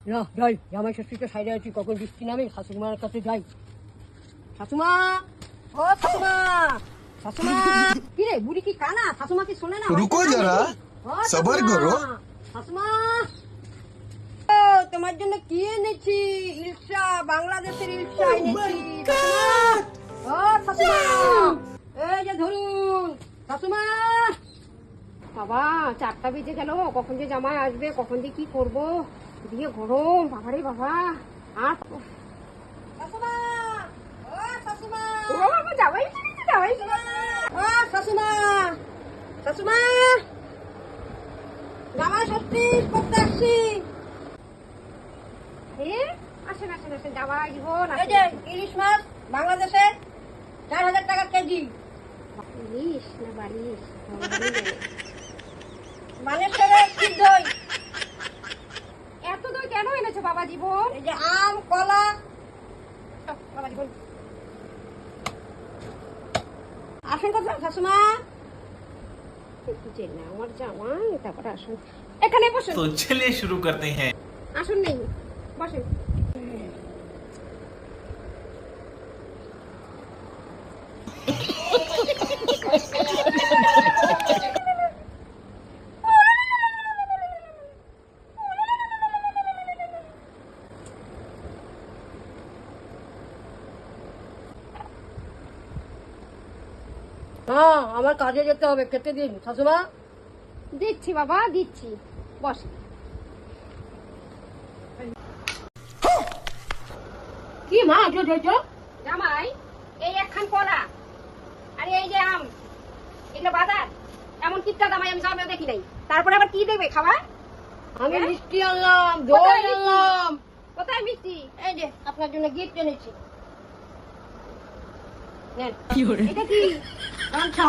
না যাই, জামাই ষষ্ঠীতে সাইডে আছি, কখন বৃষ্টি নামে শাশুড়িমার কাছে যাই। শাশুমা, ও শাশুমা, শাশুমা। কি রে বুড়ি কি কানা? শাশুমা কি শোনে না? रुको जरा, सबर करो। শাশুমা, ও তোমার জন্য কি এনেছি? ইলশা, বাংলাদেশের ইলশা এনেছি। ও শাশুমা, এই যে ধরুন শাশুমা। বাবা 4টা বেজে গেল, কখন যে জামাই আসবে, কখন যে কি করব, দিয়ে গরম বাবারে বাবা। আর শাশুমা, ও শাশুমা, ও বাবা জামাই জামাই, ও শাশুমা, শাশুমা, জামাই সত্যি করতে আসছি। আসেন আসেন আসেন, জামাই জীবন। এই যে ইলিশ মাছ বাংলাদেশে 4000 টাকা কেজি। ইলিশ না বালিশ? বানেশ্বরের কি দই। এত দই কেন এনেছো বাবা জীবন? এই যে আম, কলা। বাবা জীবন আসেন কথা শাশুমা। না আমার জামাই, তারপরে আসুন এখানে বসুন। तो चलिए शुरू करते हैं। আসুন নেই বসেন। হ্যাঁ, আমার কাজে যেতে হবে, খেতে দিন শাশুমা। দিচ্ছি বাবা দিচ্ছি, বস। কি মা আজও দিয়েছো? জামাই এই একখান কলা আর এই যে আম, এগুলো বাজার। এমন কিপটা জামাই আমি জামাই দেখি নাই। তারপরে আবার কি দেবে খাবার? আমি মিষ্টি আনলাম, দই আনলাম। কোথায় মিষ্টি? এই যে আপনার জন্য গিফট এনেছি। এটা কি? গামছা।